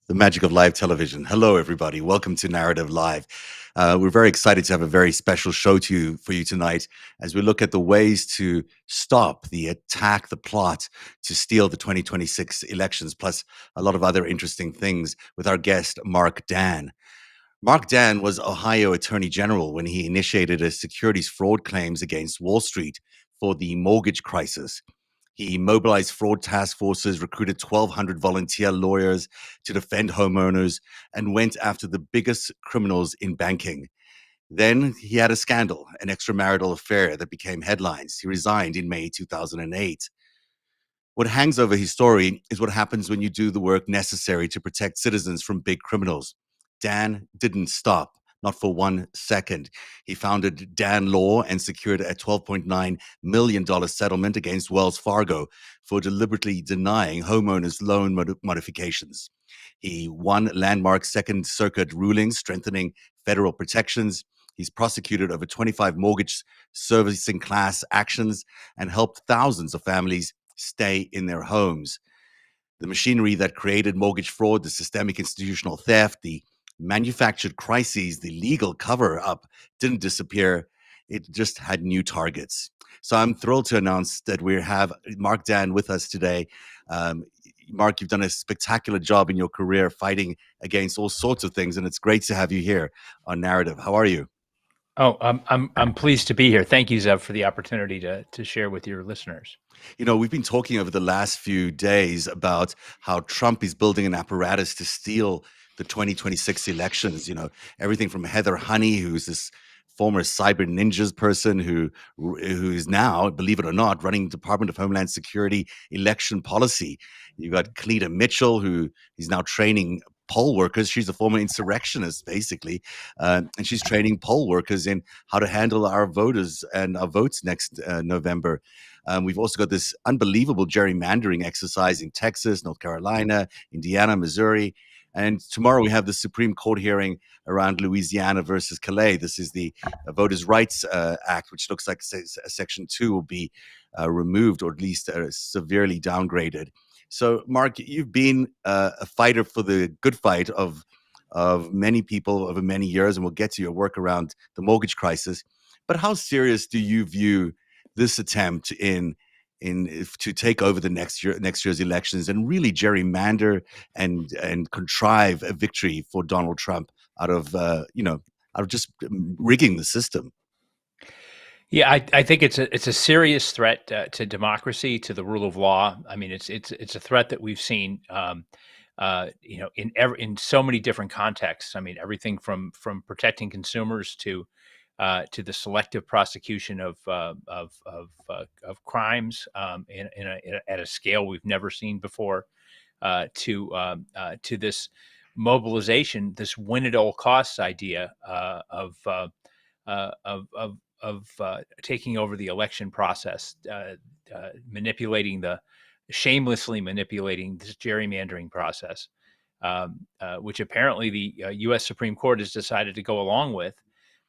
The magic of live television. Hello, everybody. Welcome to Narrative Live. We're very excited to have a very special show for you tonight as we look at the ways to stop the attack, the plot to steal the 2026 elections, plus a lot of other interesting things with our guest, Mark Dan. Mark Dan was Ohio Attorney General when he initiated a securities fraud claims against Wall Street for the mortgage crisis. He mobilized fraud task forces, recruited 1,200 volunteer lawyers to defend homeowners, and went after the biggest criminals in banking. Then he had a scandal, an extramarital affair that became headlines. He resigned in May 2008. What hangs over his story is what happens when you do the work necessary to protect citizens from big criminals. Dan didn't stop, not for 1 second. He founded Dan Law and secured a $12.9 million settlement against Wells Fargo for deliberately denying homeowners loan modifications. He won landmark Second Circuit rulings strengthening federal protections. He's prosecuted over 25 mortgage servicing class actions and helped thousands of families stay in their homes. The machinery that created mortgage fraud, the systemic institutional theft, the manufactured crises, the legal cover up didn't disappear. It just had new targets. So I'm thrilled to announce that we have Mark Dan with us today. Mark, you've done a spectacular job in your career fighting against all sorts of things, and it's great to have you here on Narrative. How are you? Oh, I'm pleased to be here. Thank you, Zev, for the opportunity to share with your listeners. You know, we've been talking over the last few days about how Trump is building an apparatus to steal the 2026 elections. You know, everything from Heather Honey, who's this former cyber ninjas person who is now, believe it or not, running Department of Homeland Security election policy. You've got Cleta Mitchell, who is now training poll workers. She's a former insurrectionist, basically, and she's training poll workers in how to handle our voters and our votes next November. We've also got this unbelievable gerrymandering exercise in Texas, North Carolina, Indiana, Missouri. And tomorrow we have the Supreme Court hearing around Louisiana versus Calais. This is the Voters' Rights Act, which looks like Section 2 will be removed or at least severely downgraded. So, Mark, you've been a fighter for the good fight of many people over many years, and we'll get to your work around the mortgage crisis. But how serious do you view this attempt to take over the next year's elections and really gerrymander and contrive a victory for Donald Trump out of just rigging the system? Yeah, I think it's a serious threat to democracy, to the rule of law. I mean, it's a threat that we've seen, in so many different contexts. I mean, everything from protecting consumers to the selective prosecution of crimes at a scale we've never seen before, to this mobilization, this win at all costs idea of taking over the election process, shamelessly manipulating this gerrymandering process, which apparently the U.S. Supreme Court has decided to go along with.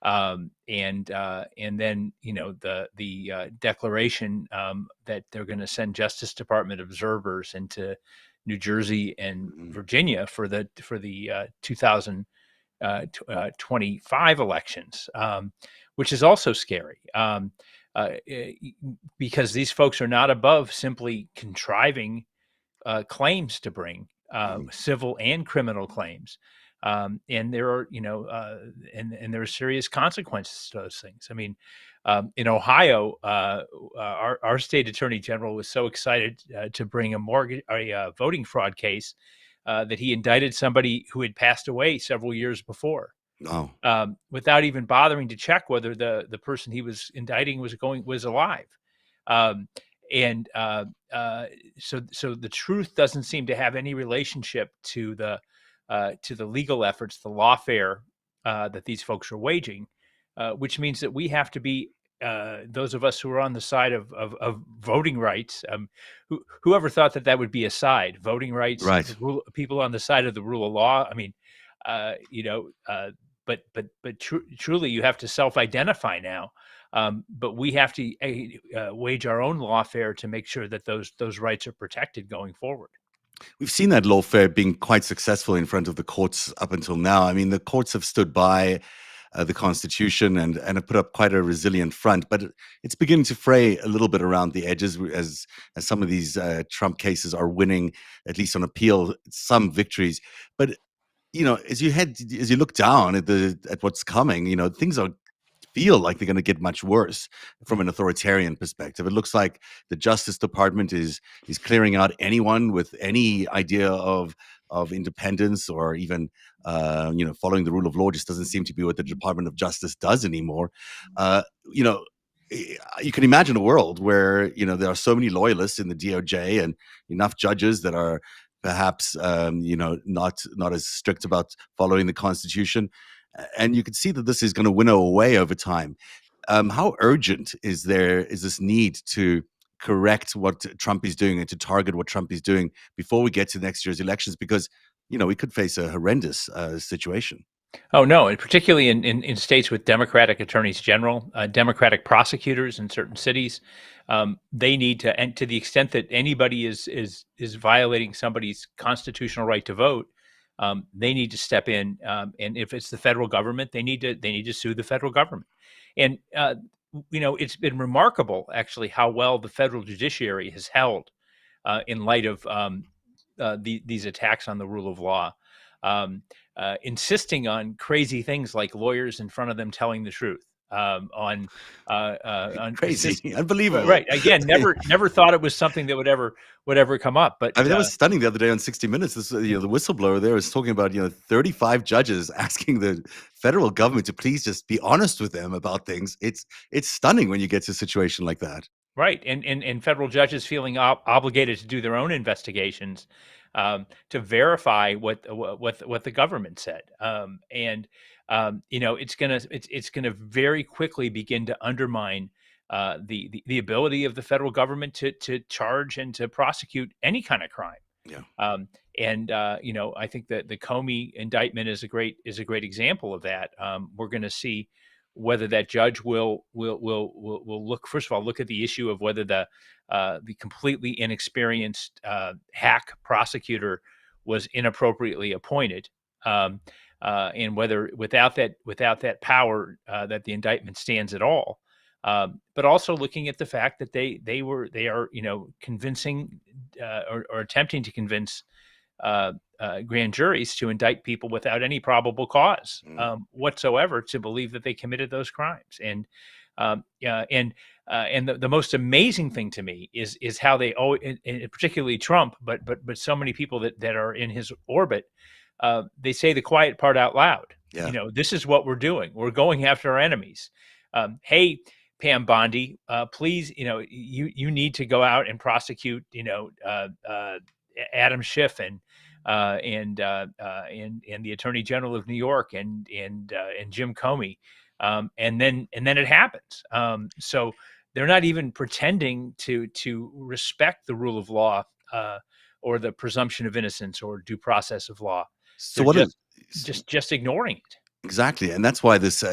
And then the declaration that they're going to send Justice Department observers into New Jersey and Mhm. Virginia for the 2025 elections, which is also scary, because these folks are not above simply contriving claims to bring, Mhm. civil and criminal claims. And there are, and there are serious consequences to those things. I mean, in Ohio, our state attorney general was so excited to bring a voting fraud case that he indicted somebody who had passed away several years before, Oh, without even bothering to check whether the person he was indicting was alive. Um, and so the truth doesn't seem to have any relationship to the legal efforts, the lawfare that these folks are waging, which means that we have to be, those of us who are on the side of voting rights. Whoever thought that would be a side? Voting rights, right. people on the side of the rule of law. I mean, truly, you have to self-identify now. But we have to wage our own lawfare to make sure that those rights are protected going forward. We've seen that lawfare being quite successful in front of the courts up until now. I mean, the courts have stood by the Constitution and have put up quite a resilient front, but it's beginning to fray a little bit around the edges as some of these Trump cases are winning, at least on appeal, some victories. But as you look down at what's coming, things are feel like they're going to get much worse from an authoritarian perspective. It looks like the Justice Department is clearing out anyone with any idea of independence or even following the rule of law. Just doesn't seem to be what the Department of Justice does anymore. You know. You can imagine a world where there are so many loyalists in the DOJ and enough judges that are perhaps not as strict about following the Constitution, and you can see that this is going to winnow away over time. How urgent is this need to correct what Trump is doing and to target what Trump is doing before we get to next year's elections? Because we could face a horrendous situation. Oh no, and particularly in states with Democratic attorneys general, Democratic prosecutors in certain cities, they need to, and to the extent that anybody is violating somebody's constitutional right to vote, they need to step in. And if it's the federal government, they need to sue the federal government. And it's been remarkable actually how well the federal judiciary has held in light of these attacks on the rule of law. Insisting on crazy things like lawyers in front of them telling the truth. On Crazy, unbelievable, right? Again, never thought it was something that would ever come up. But I mean, that was stunning the other day on 60 Minutes. This, the whistleblower there was talking about 35 judges asking the federal government to please just be honest with them about things. It's stunning when you get to a situation like that. Right, and federal judges feeling obligated to do their own investigations to verify what the government said, it's gonna very quickly begin to undermine the ability of the federal government to charge and to prosecute any kind of crime. Yeah. I think that the Comey indictment is a great example of that. We're going to see whether that judge will look, first of all, look at the issue of whether the completely inexperienced hack prosecutor was inappropriately appointed, and whether without that power that the indictment stands at all. But also looking at the fact that they are convincing or attempting to convince grand juries to indict people without any probable cause whatsoever to believe that they committed those crimes. And the most amazing thing to me is how they and particularly Trump, but so many people that are in his orbit, they say the quiet part out loud. Yeah. This is what we're doing. We're going after our enemies. Hey, Pam Bondi, please, you need to go out and prosecute, Adam Schiff and the Attorney General of New York and Jim Comey, and then it happens. So they're not even pretending to respect the rule of law or the presumption of innocence or due process of law. So they're what just ignoring it. Exactly. And that's why this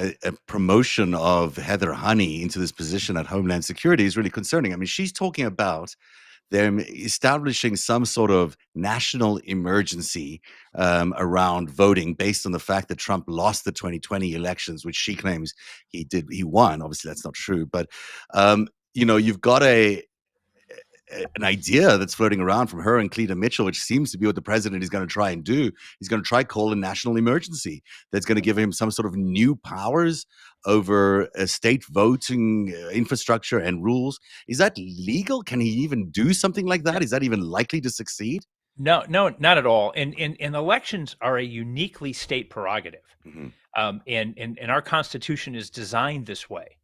promotion of Heather Honey into this position at Homeland Security is really concerning. I mean, she's talking about them establishing some sort of national emergency around voting based on the fact that Trump lost the 2020 elections, which she claims he won. Obviously, that's not true. But, you've got an idea that's floating around from her and Cleta Mitchell, which seems to be what the president is going to try and do. He's going to try call a national emergency that's going to give him some sort of new powers over a state voting infrastructure and rules. Is that legal? Can he even do something like that? Is that even likely to succeed? No, not at all. And elections are a uniquely state prerogative. Mm-hmm. And our Constitution is designed this way.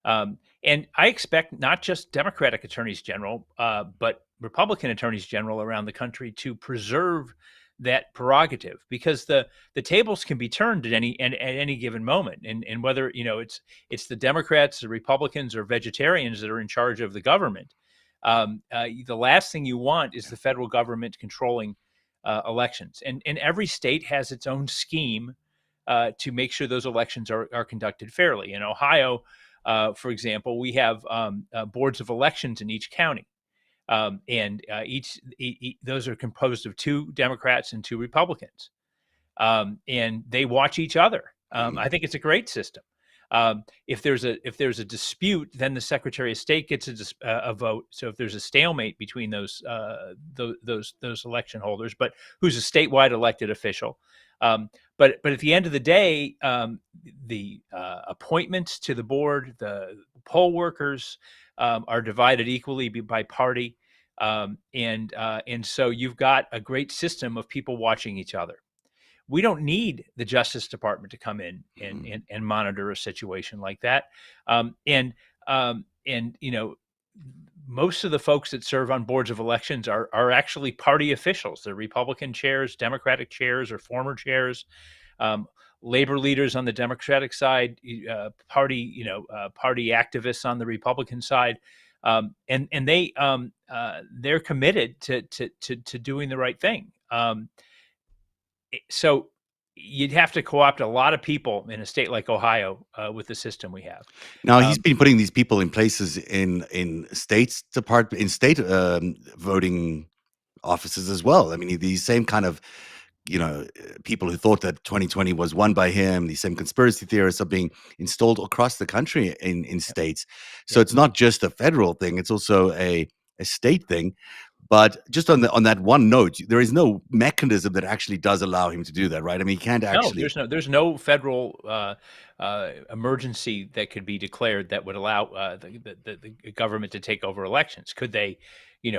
And I expect not just Democratic attorneys general, but Republican attorneys general around the country to preserve that prerogative, because the tables can be turned at any given moment, and whether it's the Democrats, the Republicans, or vegetarians that are in charge of the government. The last thing you want is the federal government controlling elections, and every state has its own scheme to make sure those elections are conducted fairly. In Ohio, for example, we have boards of elections in each county. and those are composed of 2 Democrats and 2 Republicans, and they watch each other. Mhm. I think it's a great system. If there's a dispute, then the Secretary of State gets a vote. So if there's a stalemate between those election holders, but who's a statewide elected official, but at the end of the day, the appointments to the board, the poll workers, are divided equally by party, and so you've got a great system of people watching each other. We don't need the Justice Department to come in and Mhm. and monitor a situation like that. And most of the folks that serve on boards of elections are actually party officials. They're Republican chairs, Democratic chairs, or former chairs. Um, Labor leaders on the Democratic side, party activists on the Republican side, and they're committed to doing the right thing. So you'd have to co-opt a lot of people in a state like Ohio with the system we have. Now he's Um, been putting these people in places in states department in state voting offices as well. I mean, these same kind of people who thought that 2020 was won by him, these same conspiracy theorists are being installed across the country in yeah, states. So yeah. it's not just a federal thing; it's also a state thing. But just on that one note, there is no mechanism that actually does allow him to do that, right? I mean, he can't No, actually. there's no federal emergency that could be declared that would allow the government to take over elections. Could they,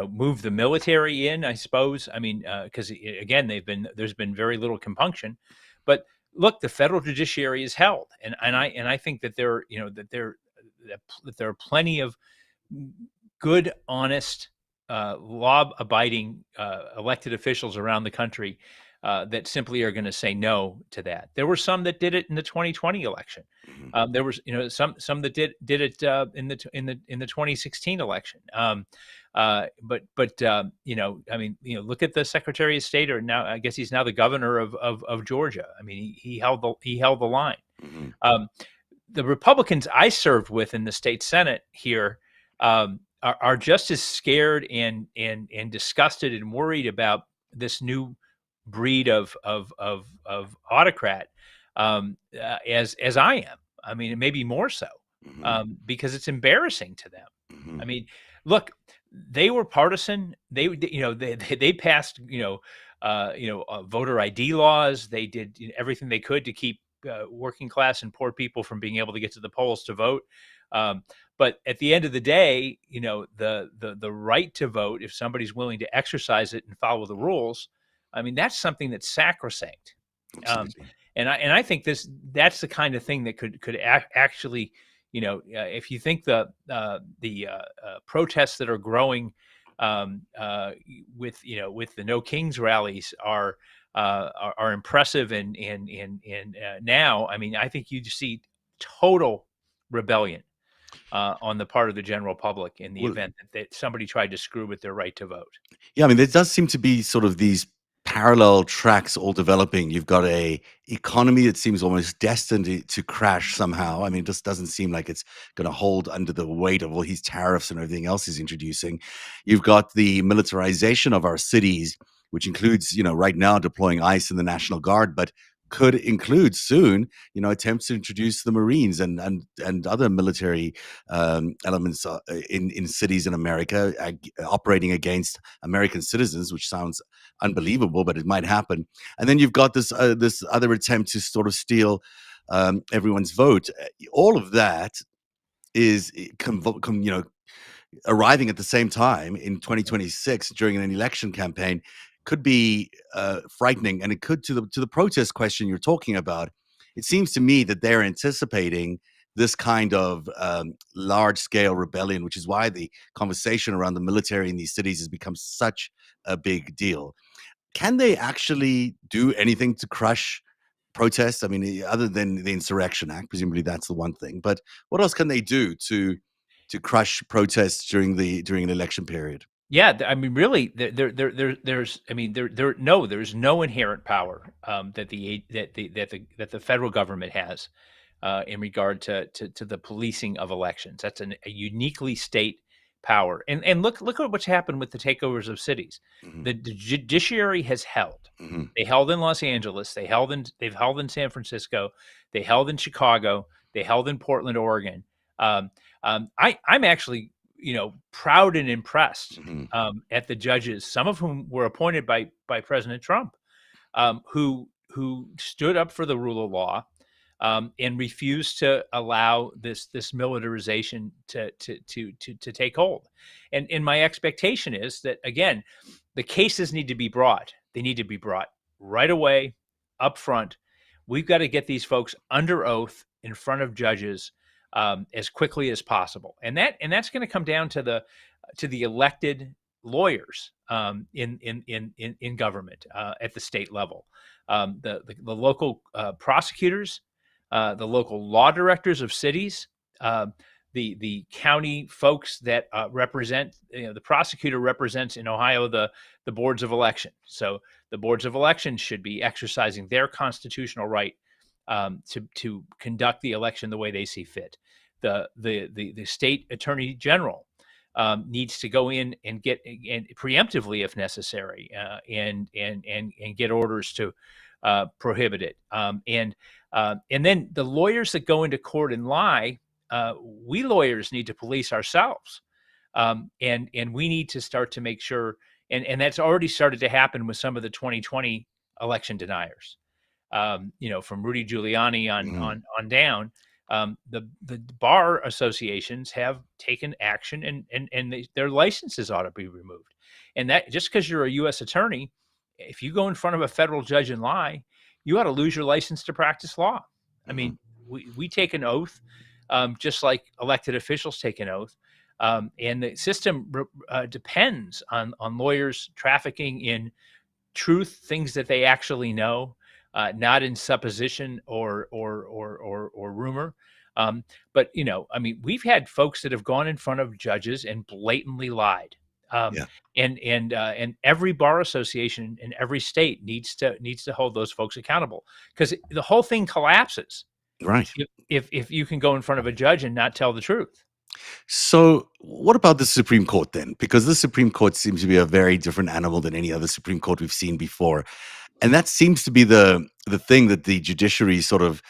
move the military in? I suppose. I mean, because again, there's been very little compunction, but look, the federal judiciary is held, and I think that there are plenty of good, honest, law-abiding elected officials around the country that simply are going to say no to that. There were some that did it in the 2020 election. Mhm. There was, some that did it in the 2016 election. I mean, look at the Secretary of State, or now I guess he's now the governor of Georgia. I mean, he held the line. Mhm. Um, the Republicans I served with in the state Senate here, are just as scared and disgusted and worried about this new breed of autocrat, as I am. I mean, it may be more so, Mhm. because it's embarrassing to them. Mhm. I mean, look, they were partisan. They passed voter ID laws. They did everything they could to keep working class and poor people from being able to get to the polls to vote. Um, but at the end of the day, the right to vote, if somebody's willing to exercise it and follow the rules, I mean, that's something that's sacrosanct. Um, Absolutely. and I think that's the kind of thing that could actually, if you think the protests that are growing, with the No Kings rallies are impressive, and now, I mean, I think you see total rebellion on the part of the general public in the Well, event that somebody tried to screw with their right to vote. yeah, I mean, there does seem to be sort of these parallel tracks all developing. You've got a economy that seems almost destined to crash somehow. I mean, it just doesn't seem like it's going to hold under the weight of all these tariffs and everything else he's introducing. You've got the militarization of our cities, which includes, right now deploying ICE and the National Guard, but could include soon, attempts to introduce the Marines and other military elements in cities in America, operating against American citizens, which sounds unbelievable, but it might happen. And then you've got this other attempt to sort of steal everyone's vote. All of that is arriving at the same time in 2026 during an election campaign could be frightening, and it could to the protest question you're talking about. It seems to me that they're anticipating this kind of large scale rebellion, which is why the conversation around the military in these cities has become such a big deal. Can they actually do anything to crush protests? I mean, other than the Insurrection Act, presumably that's the one thing. But what else can they do to crush protests during an election period? Yeah, I mean, really, there's, I mean, no, there's no inherent power that the federal government has in regard to the policing of elections. That's a uniquely state power. And look at what's happened with the takeovers of cities. Hmm. The judiciary has held. Hmm. They held in Los Angeles. They've held in San Francisco. They held in Chicago. They held in Portland, Oregon. Um, I'm actually, proud and impressed Hmm. at the judges, some of whom were appointed by President Trump, who stood up for the rule of law, and refused to allow this militarization to take hold. And my expectation is that, again, the cases need to be brought. They need to be brought right away, up front. We've got to get these folks under oath in front of judges, as quickly as possible, and that's going to come down to the elected lawyers, in government, at the state level, the local prosecutors, the local law directors of cities, the county folks that represent. The prosecutor represents in Ohio the boards of election. So the boards of election should be exercising their constitutional right, to conduct the election the way they see fit. The state attorney general needs to go in and get and preemptively, if necessary, and get orders to prohibit it. And then the lawyers that go into court and lie, we lawyers need to police ourselves, and we need to start to make sure, and that's already started to happen with some of the 2020 election deniers, from Rudy Giuliani on down. The bar associations have taken action, and their licenses ought to be removed. And that, just because you're a U.S. attorney, if you go in front of a federal judge and lie, you ought to lose your license to practice law. I Hmm. mean, we take an oath, just like elected officials take an oath, and the system depends on lawyers trafficking in truth, things that they actually know, not in supposition or rumor. But I mean, we've had folks that have gone in front of judges and blatantly lied. Um, Yeah. and every bar association in every state needs to hold those folks accountable, because the whole thing collapses Right. if you can go in front of a judge and not tell the truth. So, what about the Supreme Court then? Because the Supreme Court seems to be a very different animal than any other Supreme Court we've seen before, and that seems to be the thing that the judiciary sort of,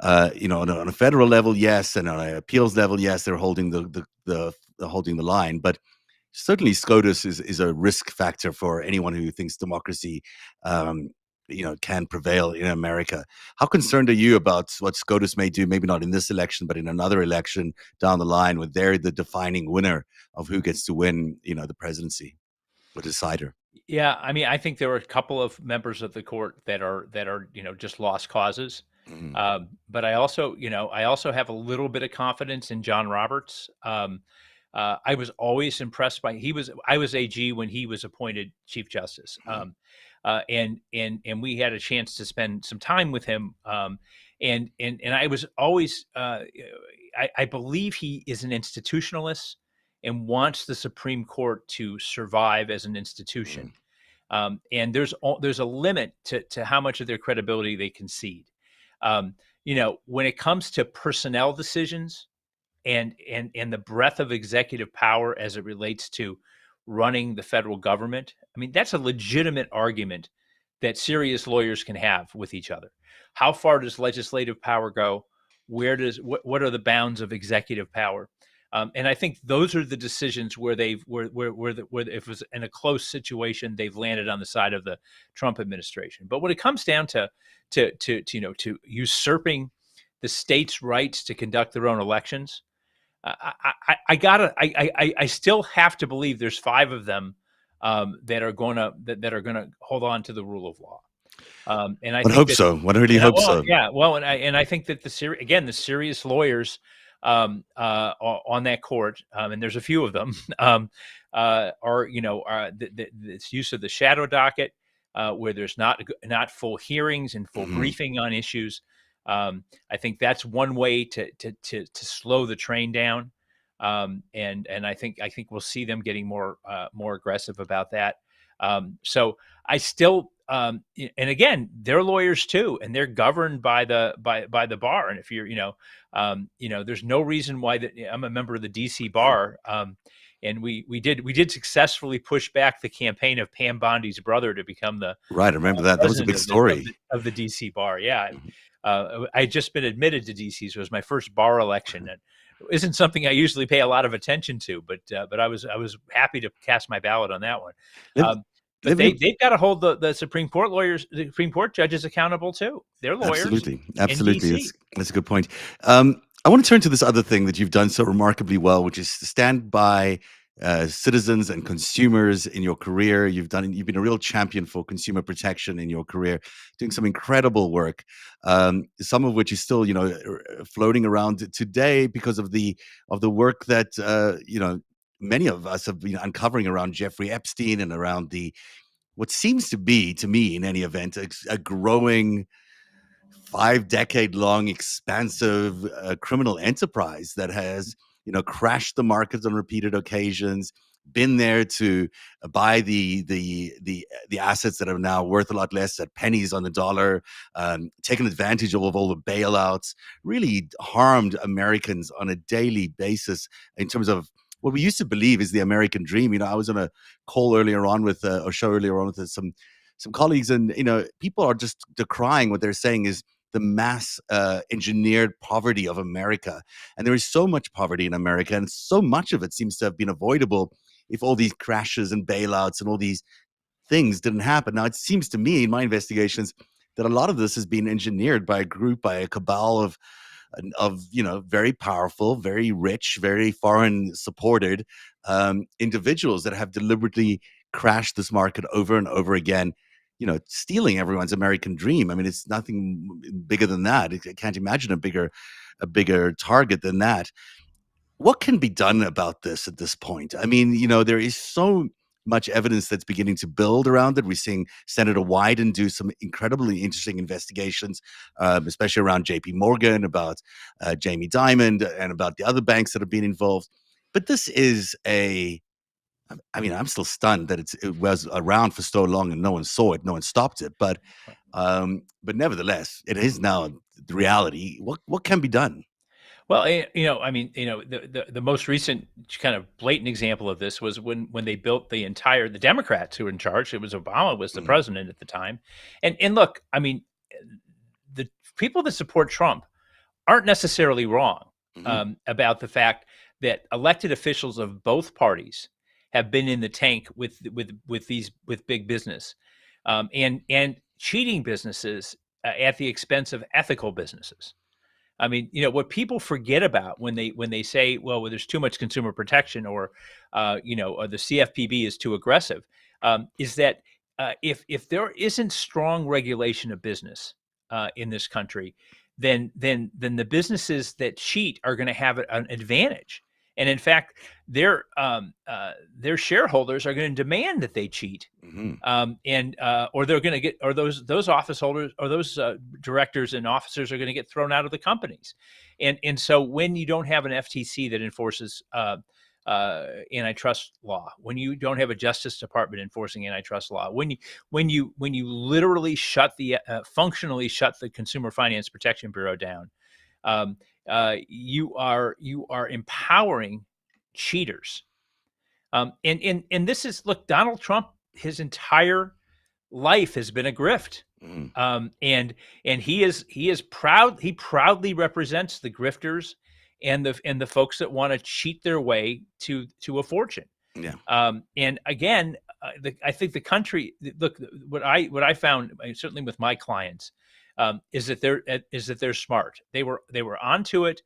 on a federal level, yes, and on an appeals level, yes, they're holding the holding the line, but certainly SCOTUS is a risk factor for anyone who thinks democracy, um, can prevail in America. How concerned are you about what SCOTUS may do? Maybe not in this election, but in another election down the line, where they're the defining winner of who gets to win, the presidency, or decider. Yeah, I mean, I think there were a couple of members of the court that are just lost causes. Mhm. But I also have a little bit of confidence in John Roberts. I was always impressed by I was AG when he was appointed Chief Justice, Mhm. and we had a chance to spend some time with him. And I was always, I believe he is an institutionalist and wants the Supreme Court to survive as an institution. Mhm. And there's a limit to how much of their credibility they concede. When it comes to personnel decisions and the breadth of executive power as it relates to running the federal government, I mean, that's a legitimate argument that serious lawyers can have with each other. How far does legislative power go? What are the bounds of executive power? And I think those are the decisions where where if it was in a close situation, they've landed on the side of the Trump administration. But when it comes down to usurping the states' rights to conduct their own elections, I still have to believe there's five of them, that are gonna hold on to the rule of law. And I One think hope that, so. One really hope well, so. yeah, well, and I think that the serious lawyers, on that court, and there's a few of them, are this use of the shadow docket, where there's not full hearings and full Mhm. briefing on issues. I think that's one way to slow the train down, and I think we'll see them getting more aggressive about that. So I still and again, they're lawyers too, and they're governed by the bar. And if you're, there's no reason why that. I'm a member of the DC bar, and we did successfully push back the campaign of Pam Bondi's brother to become the Right, I remember that. That was a president big of the of story. the, of the DC bar. Yeah, Mhm. I had just been admitted to DC, so it was my first bar election, and it isn't something I usually pay a lot of attention to, but I was happy to cast my ballot on that one. Let, Um, but let me they've got to hold the Supreme Court lawyers, the Supreme Court judges accountable too. They're lawyers Absolutely, in absolutely. DC. That's a good point. I want to turn to this other thing that you've done so remarkably well, which is to stand by citizens and consumers in your career. You've been a real champion for consumer protection in your career, doing some incredible work. Some of which is still, floating around today because of the work that many of us have been uncovering around Jeffrey Epstein and around the what seems to be, to me, in any event, a growing 5-decade-long expansive criminal enterprise that has, crashed the markets on repeated occasions, been there to buy the assets that are now worth a lot less at pennies on the dollar, taken advantage of all the bailouts, really harmed Americans on a daily basis in terms of what we used to believe is the American dream. I was on a call earlier on with a show earlier on with some colleagues, and people are just decrying what they're saying is the mass engineered poverty of America. And there is so much poverty in America, and so much of it seems to have been avoidable if all these crashes and bailouts and all these things didn't happen. Now, it seems to me in my investigations that a lot of this has been engineered by a group, by a cabal of very powerful, very rich, very foreign supported individuals that have deliberately crashed this market over and over again, stealing everyone's American dream. I mean, it's nothing bigger than that. I can't imagine a bigger target than that. What can be done about this at this point? I mean, there is so much evidence that's beginning to build around it. We're seeing Senator Wyden do some incredibly interesting investigations, especially around JP Morgan, about Jamie Dimon, and about the other banks that have been involved. But this is I mean, I'm still stunned that it was around for so long and no one saw it, no one stopped it. But nevertheless, it is now the reality. What can be done? Well, I mean, the most recent kind of blatant example of this was when they built the Democrats who were in charge. It was Obama was the Mhm, president at the time, and look, I mean, the people that support Trump aren't necessarily wrong mhm, about the fact that elected officials of both parties have been in the tank with big business, and cheating businesses at the expense of ethical businesses. I mean, what people forget about when they say, well, there's too much consumer protection, or the CFPB is too aggressive, is that if there isn't strong regulation of business in this country, then the businesses that cheat are going to have an advantage. And in fact, their shareholders are going to demand that they cheat, mhm. and or they're going to get, or those office holders, or those directors and officers are going to get thrown out of the companies. And so when you don't have an FTC that enforces antitrust law, when you don't have a Justice Department enforcing antitrust law, when you literally functionally shut the Consumer Finance Protection Bureau down, um, you are empowering cheaters. And this is, look, Donald Trump, his entire life has been a grift. Mhm. And he is proud. He proudly represents the grifters and the folks that want to cheat their way to a fortune. Yeah. And again, I think the country. Look, what I found, certainly with my clients, is that they're smart. They were onto it.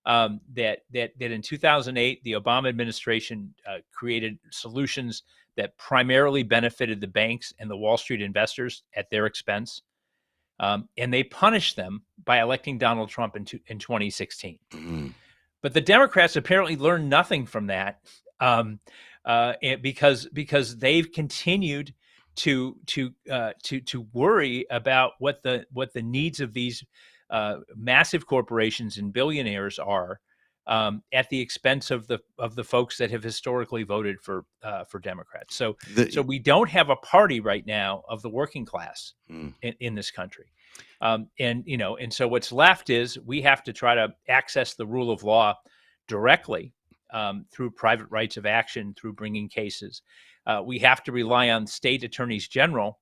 That in 2008, the Obama administration created solutions that primarily benefited the banks and the Wall Street investors at their expense, and they punished them by electing Donald Trump in 2016. Mhm. But the Democrats apparently learned nothing from that, because they've continued to worry about what the needs of these massive corporations and billionaires are, at the expense of the folks that have historically voted for Democrats. So The, we don't have a party right now of the working class mm, in this country. And so what's left is we have to try to access the rule of law directly through private rights of action, through bringing cases. We have to rely on state attorneys general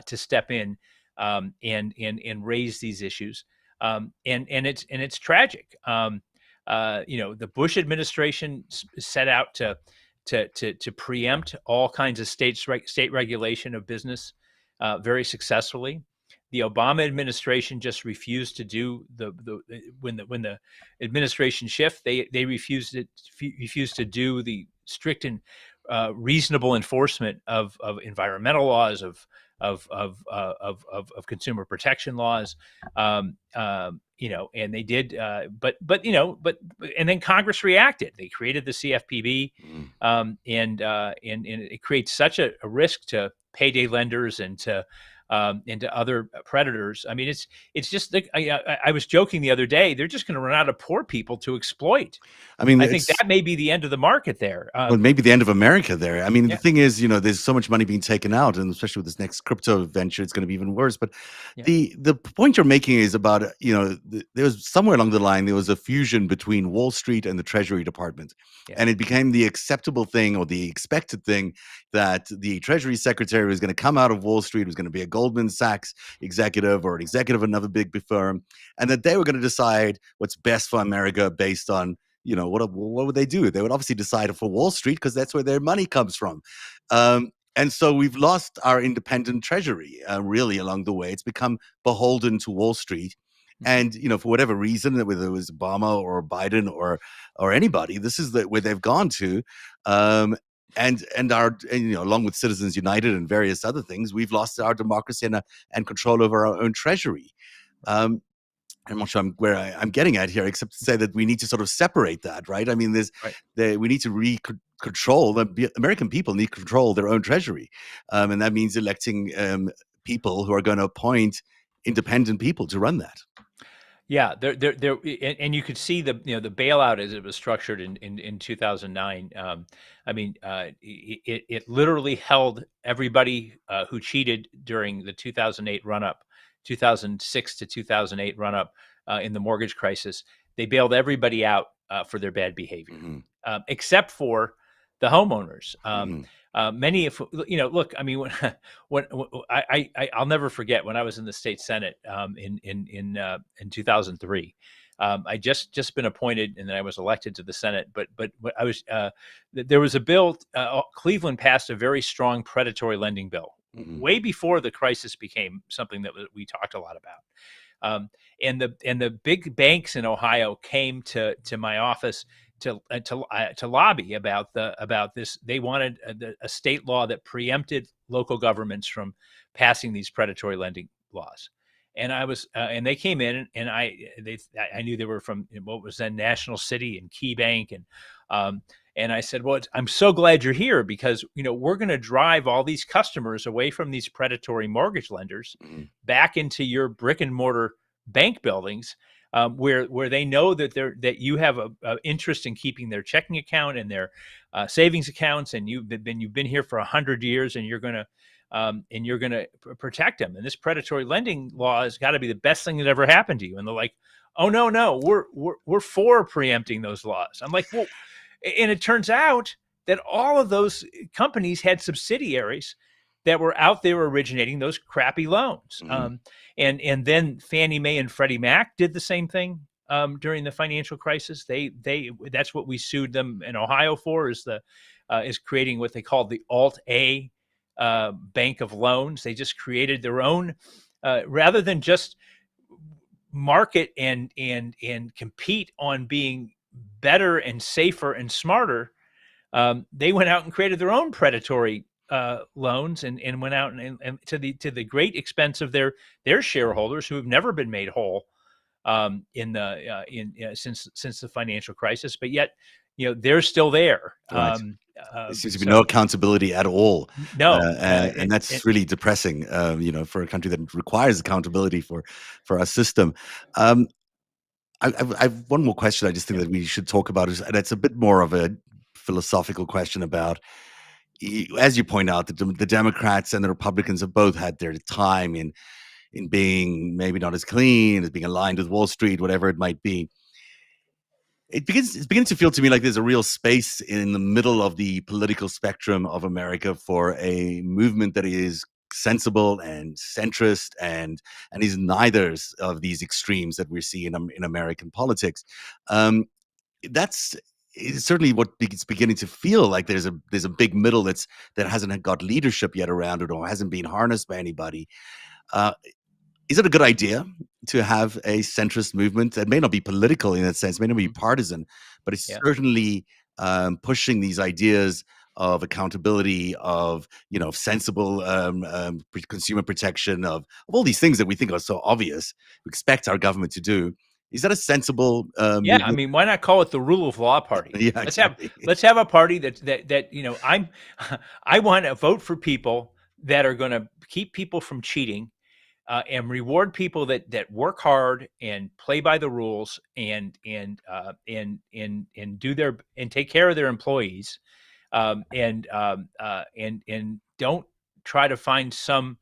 to step in and raise these issues. And it's tragic. The Bush administration set out to preempt all kinds of state regulation of business very successfully. The Obama administration just refused to do when the administration shift, they refused to do the strict and reasonable enforcement of environmental laws, of consumer protection laws. And they did, but and then Congress reacted. They created the CFPB, mm. and it creates such a risk to payday lenders and to other predators. I mean, it's just like I was joking the other day. They're just going to run out of poor people to exploit. I mean, I think it's that may be the end of the market there. well, maybe the end of America there. I mean, the Yeah, thing is, there's so much money being taken out, and especially with this next crypto venture, it's going to be even worse. But yeah, the point you're making is about, there was somewhere along the line, there was a fusion between Wall Street and the Treasury Department. yeah, And it became the acceptable thing or the expected thing that the Treasury Secretary was going to come out of Wall Street, was going to be a Goldman Sachs executive or an executive of another big firm, and that they were going to decide what's best for America based on, what would they do? They would obviously decide for Wall Street because that's where their money comes from. And so we've lost our independent treasury, really, along the way. It's become beholden to Wall Street. mhm, And, for whatever reason, whether it was Obama or Biden or anybody, this is where they've gone to. And along with Citizens United and various other things, we've lost our democracy and control over our own treasury. Um, I'm not sure where I'm getting at here, except to say that we need to sort of separate that, right? I mean, right. we need to control the American people need to control their own treasury, and that means electing people who are going to appoint independent people to run that. Yeah, and you could see the bailout as it was structured in 2009. I mean, it literally held everybody who cheated during the 2008 run up, 2006 to 2008 run up in the mortgage crisis. They bailed everybody out for their bad behavior, Hmm. except for the homeowners. Hmm. Many of look, I mean, when I'll never forget when I was in the state senate in 2003. I just been appointed, and then I was elected to the Senate. But I was there was a bill. Cleveland passed a very strong predatory lending bill Hmm. way before the crisis became something that we talked a lot about. And the big banks in Ohio came to my office to lobby about this. They wanted a state law that preempted local governments from passing these predatory lending laws. And they came in, and I knew they were from what was then National City and Key Bank, and I said, well, I'm so glad you're here because we're going to drive all these customers away from these predatory mortgage lenders Hmm. back into your brick and mortar bank buildings, where they know that you have a interest in keeping their checking account and their savings accounts, and you've been here for 100 years, and you're going to protect them. And this predatory lending law has got to be the best thing that ever happened to you. And they're like, oh no, we're for preempting those laws. I'm like, well, and it turns out that all of those companies had subsidiaries that were out there originating those crappy loans. Hmm. And then Fannie Mae and Freddie Mac did the same thing during the financial crisis. That's what we sued them in Ohio for, is creating what they called the Alt A bank of loans. They just created their own, rather than just market and compete on being better and safer and smarter. They went out and created their own predatory loans, and went out and to the great expense of their shareholders, who have never been made whole since the financial crisis. But yet, they're still there. Right. There seems to be no So accountability at all, no, and that's really depressing. For a country that requires accountability for our system. Um, I've one more question I just think Yeah. that we should talk about, and it's a bit more of a philosophical question about, as you point out, the Democrats and the Republicans have both had their time in being maybe not as clean, as being aligned with Wall Street, whatever it might be. It's beginning to feel to me like there's a real space in the middle of the political spectrum of America for a movement that is sensible and centrist and is neither of these extremes that we see in American politics. Um, that's certainly what it's beginning to feel like. There's a big middle that hasn't got leadership yet around it or hasn't been harnessed by anybody. Uh, is it a good idea to have a centrist movement that may not be political in that sense, may not be Mhm. partisan, but it's Yeah. certainly pushing these ideas of accountability, of sensible consumer protection, of all these things that we think are so obvious, we expect our government to do. Is that a sensible Yeah, I movement? mean, why not call it the rule of law party? Yeah, Let's have exactly. let's have a party that I'm I want to vote for people that are going to keep people from cheating, and reward people that work hard and play by the rules and do their and take care of their employees, and don't try to find some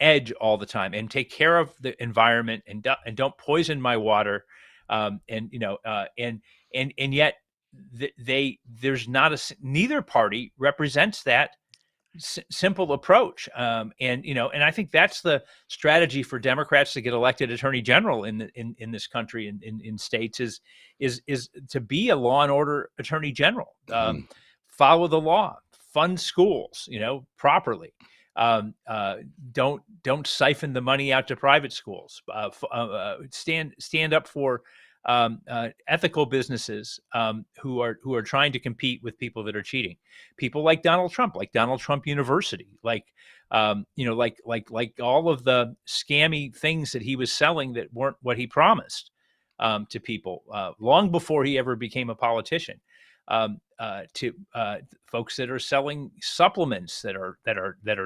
edge all the time, and take care of the environment, and don't poison my water, and and yet there's not neither party represents that simple approach, and I think that's the strategy for Democrats to get elected attorney general in this country, in states, is to be a law and order attorney general. Mhm. Follow the law, fund schools, properly. Don't siphon the money out to private schools. Stand up for ethical businesses, who are trying to compete with people that are cheating. People like Donald Trump, like Donald Trump University, like all of the scammy things that he was selling that weren't what he promised, to people, long before he ever became a politician. To folks that are selling supplements that are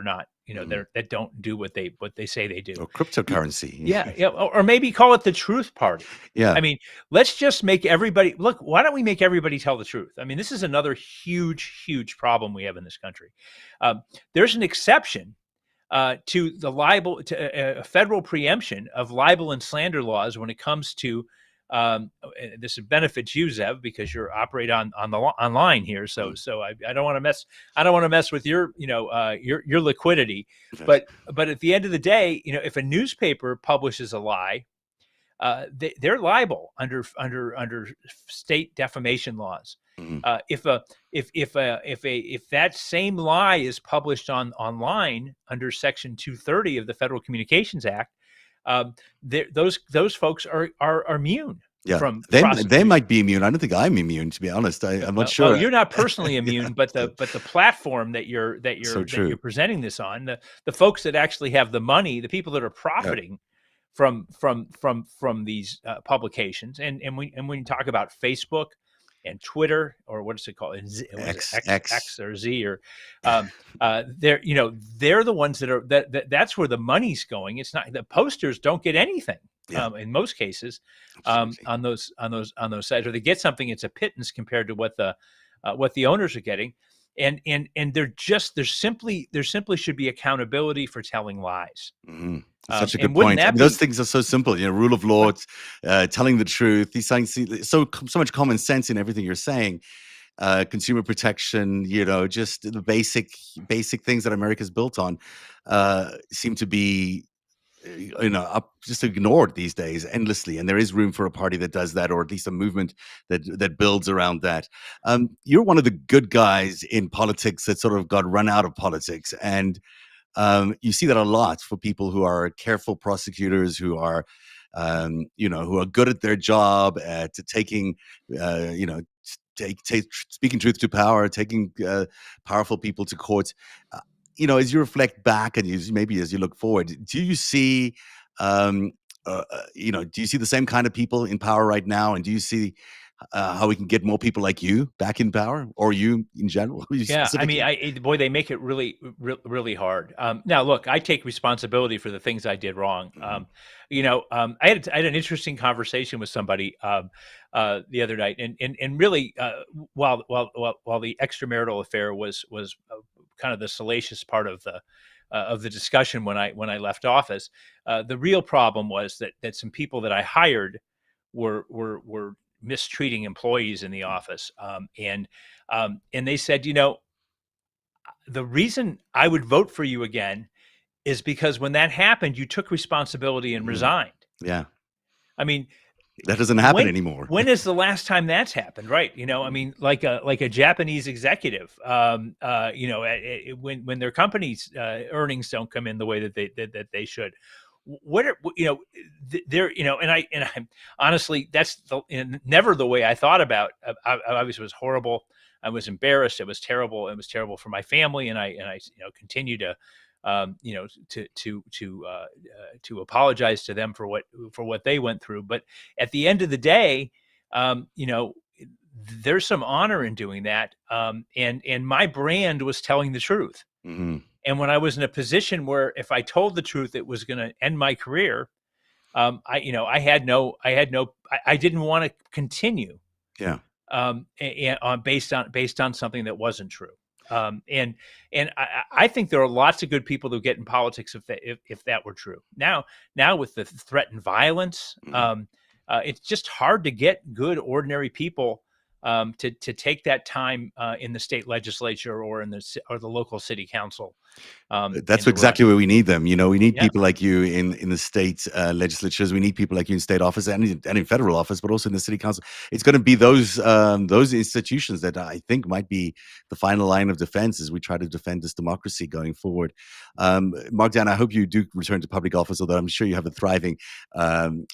not, Mhm. that don't do what they say they do. Or cryptocurrency. Yeah, yeah, or maybe call it the truth party. Yeah. I mean, let's just make everybody look. Why don't we make everybody tell the truth? I mean, this is another huge, huge problem we have in this country. There's an exception, to the libel, to federal preemption of libel and slander laws when it comes to. This benefits you, Zev, because you're operate on the online here. So Mm. I don't want to mess. I don't want to mess with your your liquidity. Yes. But at the end of the day, if a newspaper publishes a lie, they're liable under state defamation laws. Mhm. If that same lie is published online under Section 230 of the Federal Communications Act, those folks are immune Yeah, from they prosecution. might be immune. I don't think I'm immune, to be honest. I'm not Well, sure. you're not personally Yeah, immune, but the platform that you're that so you're that true. you're presenting this on, the folks that actually have the money, the people that are Yeah. profiting from these publications, and when you talk about Facebook and Twitter, or what is it called? Was it X, X X. or Z, or they're the ones that's where the money's going. It's not, the posters don't get anything, Yeah, in most cases, absolutely. on those sites, or they get something. It's a pittance compared to what the owners are getting, and there simply should be accountability for telling lies. Mhm. Such a And good wouldn't point. I that mean, those be things are so simple. Rule of law, what? it's, telling the truth. These things, so much common sense in everything you're saying. Consumer protection, just the basic things that America's built on, seem to be up just ignored these days endlessly, and there is room for a party that does that, or at least a movement that builds around that. You're one of the good guys in politics that sort of got run out of politics, and you see that a lot for people who are careful prosecutors, who are good at their job at taking, speaking truth to power, taking powerful people to court. Uh, as you reflect back and maybe as you look forward, do you see, um, do you see the same kind of people in power right now, and do you see how we can get more people like you back in power, or you in general, you Yeah, I mean, specifically. boy, they make it really hard. Now, look, I take responsibility for the things I did wrong. Mhm. I had an interesting conversation with somebody the other night, and really, while the extramarital affair was kind of the salacious part of the discussion when I left office, the real problem was that some people that I hired were mistreating employees in the office, and they said, the reason I would vote for you again is because when that happened, you took responsibility and Mhm. resigned. Yeah, I mean, that doesn't happen when anymore. when is the last time that's happened, right? I Mhm. mean, like a Japanese executive, when their company's earnings don't come in the way that they should. What are there? And I honestly, that's never the way I thought about. Obviously, it was horrible. I was embarrassed. It was terrible. It was terrible for my family, and I continue to to apologize to them for what they went through. But at the end of the day, um, you know, there's some honor in doing that. And my brand was telling the truth. Mhm. And when I was in a position where if I told the truth, it was going to end my career. I didn't want to continue Yeah. based on something that wasn't true. And I think there are lots of good people who get in politics if that were true. Now with the threat and violence, Mhm. it's just hard to get good ordinary people to take that time in the state legislature or in the local city council That's and to run. exactly where we need them. We need Yeah, people like you in the state legislatures. We need people like you in state office and in federal office, but also in the city council. It's going to be those institutions that I think might be the final line of defense as we try to defend this democracy going forward. Mark Dan, I hope you do return to public office, although I'm sure you have a thriving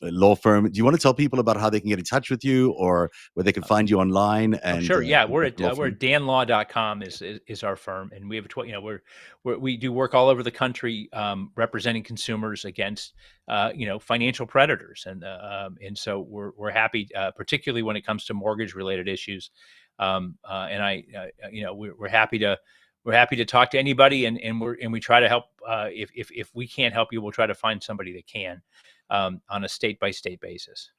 law firm. Do you want to tell people about how they can get in touch with you or where they can find you online oh, and sure. Yeah, about the law we're firm? at danlaw.com is our firm, and we have we do work all over the country representing consumers against financial predators, and so we're happy, particularly when it comes to mortgage related issues. And I we're happy to talk to anybody, and we try to help. If we can't help you, we'll try to find somebody that can on a state by state basis.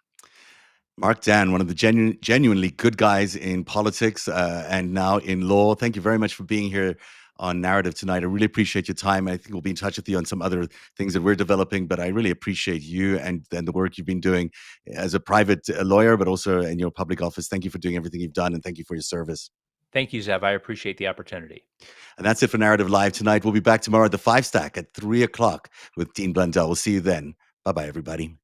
Mark Dan, one of the genuinely good guys in politics and now in law. Thank you very much for being here on Narrative tonight. I really appreciate your time. I think we'll be in touch with you on some other things that we're developing, but I really appreciate you and the work you've been doing as a private lawyer, but also in your public office. Thank you for doing everything you've done, and thank you for your service. Thank you, Zev. I appreciate the opportunity. And that's it for Narrative Live tonight. We'll be back tomorrow at the 5 Stack at 3 o'clock with Dean Blundell. We'll see you then. Bye bye, everybody.